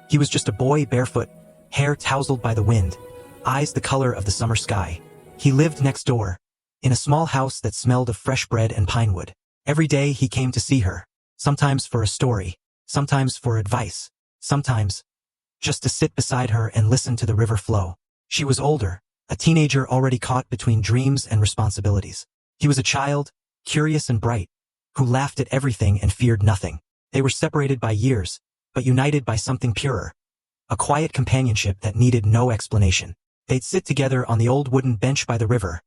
He was just a boy barefoot, hair tousled by the wind, eyes the color of the summer sky. He lived next door, in a small house that smelled of fresh bread and pine wood. Every day he came to see her, sometimes for a story, sometimes for advice, sometimes just to sit beside her and listen to the river flow. She was older, a teenager already caught between dreams and responsibilities. He was a child, curious and bright, who laughed at everything and feared nothing. They were separated by years, but united by something purer, a quiet companionship that needed no explanation. They'd sit together on the old wooden bench by the river,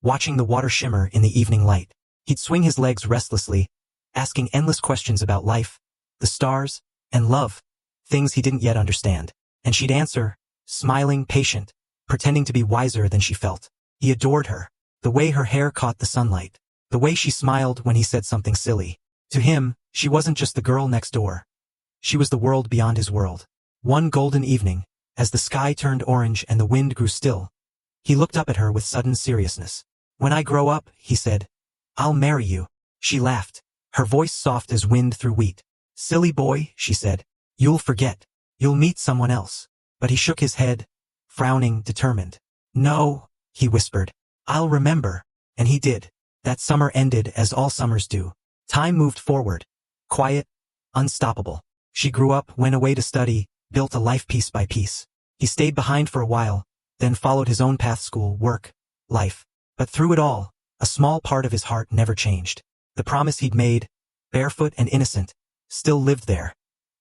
watching the water shimmer in the evening light. He'd swing his legs restlessly, asking endless questions about life, the stars, and love, things he didn't yet understand. And she'd answer, smiling, patient, pretending to be wiser than she felt. He adored her, the way her hair caught the sunlight, the way she smiled when he said something silly. To him, she wasn't just the girl next door. She was the world beyond his world. One golden evening, as the sky turned orange and the wind grew still, he looked up at her with sudden seriousness. "When I grow up," he said, "I'll marry you." She laughed, her voice soft as wind through wheat. "Silly boy," she said, "you'll forget. You'll meet someone else." But he shook his head, frowning, determined. "No," he whispered, "I'll remember." And he did. That summer ended as all summers do. Time moved forward, quiet, unstoppable. She grew up, went away to study, built a life piece by piece. He stayed behind for a while, then followed his own path: school, work, life. But through it all, a small part of his heart never changed. The promise he'd made, barefoot and innocent, still lived there,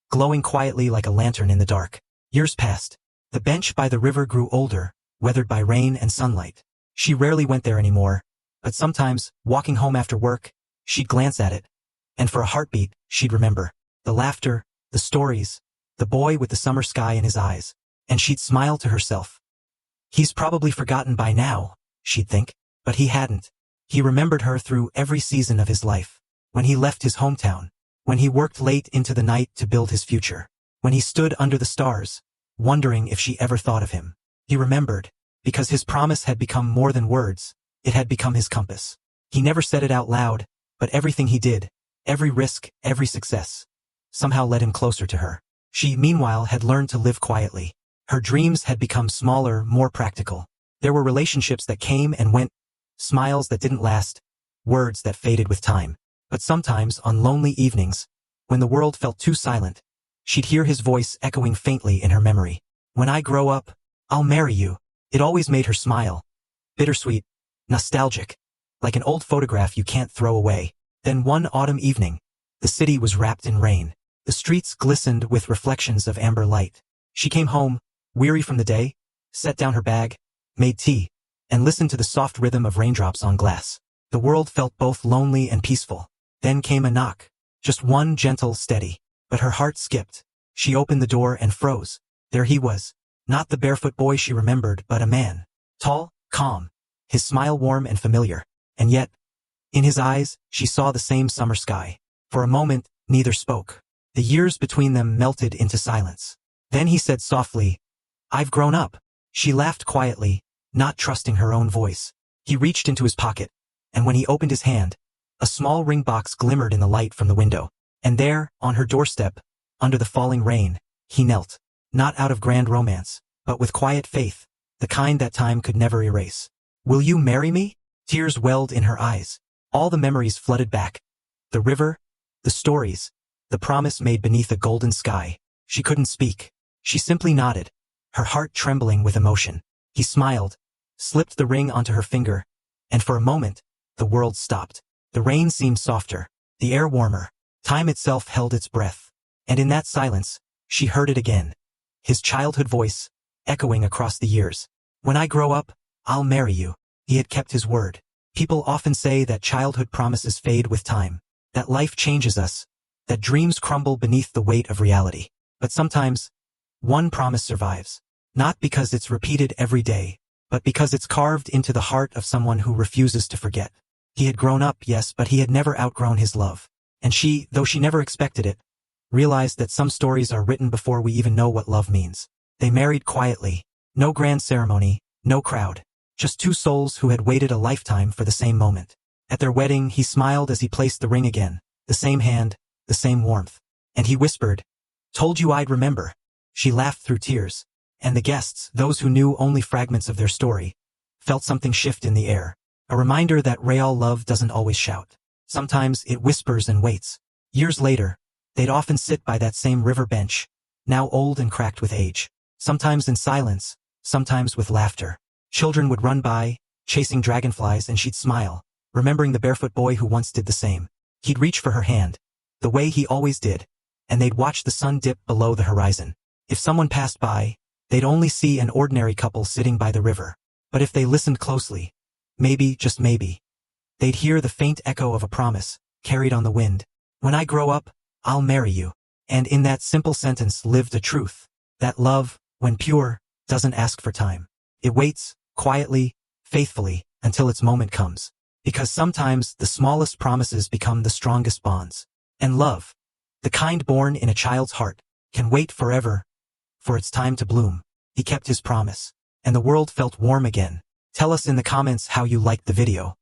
glowing quietly like a lantern in the dark. Years passed. The bench by the river grew older, weathered by rain and sunlight. She rarely went there anymore, but sometimes, walking home after work, she'd glance at it, and for a heartbeat, she'd remember. The laughter, the stories, the boy with the summer sky in his eyes. And she'd smile to herself. He's probably forgotten by now, she'd think. But he hadn't. He remembered her through every season of his life. When he left his hometown. When he worked late into the night to build his future. When he stood under the stars, wondering if she ever thought of him. He remembered, because his promise had become more than words. It had become his compass. He never said it out loud, but everything he did, every risk, every success, somehow led him closer to her. She, meanwhile, had learned to live quietly. Her dreams had become smaller, more practical. There were relationships that came and went, smiles that didn't last, words that faded with time. But sometimes, on lonely evenings, when the world felt too silent, she'd hear his voice echoing faintly in her memory. "When I grow up, I'll marry you." It always made her smile. Bittersweet, nostalgic, like an old photograph you can't throw away. Then one autumn evening, the city was wrapped in rain. The streets glistened with reflections of amber light. She came home, weary from the day, set down her bag, made tea, and listened to the soft rhythm of raindrops on glass. The world felt both lonely and peaceful. Then came a knock. Just one, gentle, steady. But her heart skipped. She opened the door and froze. There he was. Not the barefoot boy she remembered, but a man. Tall, calm, his smile warm and familiar. And yet, in his eyes, she saw the same summer sky. For a moment, neither spoke. The years between them melted into silence. Then he said softly, "I've grown up." She laughed quietly, not trusting her own voice. He reached into his pocket, and when he opened his hand, a small ring box glimmered in the light from the window. And there, on her doorstep, under the falling rain, he knelt. Not out of grand romance, but with quiet faith, the kind that time could never erase. "Will you marry me?" Tears welled in her eyes. All the memories flooded back. The river, the stories, the promise made beneath a golden sky. She couldn't speak. She simply nodded, her heart trembling with emotion. He smiled, slipped the ring onto her finger, and for a moment, the world stopped. The rain seemed softer, the air warmer. Time itself held its breath. And in that silence, she heard it again. His childhood voice, echoing across the years. "When I grow up, I'll marry you." He had kept his word. People often say that childhood promises fade with time, that life changes us, that dreams crumble beneath the weight of reality. But sometimes, one promise survives. Not because it's repeated every day, but because it's carved into the heart of someone who refuses to forget. He had grown up, yes, but he had never outgrown his love. And she, though she never expected it, realized that some stories are written before we even know what love means. They married quietly. No grand ceremony, no crowd. Just two souls who had waited a lifetime for the same moment. At their wedding, he smiled as he placed the ring again. The same hand, the same warmth. And he whispered, "Told you I'd remember." She laughed through tears. And the guests, those who knew only fragments of their story, felt something shift in the air. A reminder that real love doesn't always shout. Sometimes it whispers and waits. Years later, they'd often sit by that same river bench, now old and cracked with age. Sometimes in silence, sometimes with laughter. Children would run by, chasing dragonflies, and she'd smile, remembering the barefoot boy who once did the same. He'd reach for her hand, the way he always did, and they'd watch the sun dip below the horizon. If someone passed by, they'd only see an ordinary couple sitting by the river. But if they listened closely, maybe, just maybe, they'd hear the faint echo of a promise, carried on the wind. When I grow up, I'll marry you. And in that simple sentence lived a truth, that love, when pure, doesn't ask for time. It waits, quietly, faithfully, until its moment comes. Because sometimes the smallest promises become the strongest bonds. And love, the kind born in a child's heart, can wait forever for its time to bloom. He kept his promise, and the world felt warm again. Tell us in the comments how you liked the video.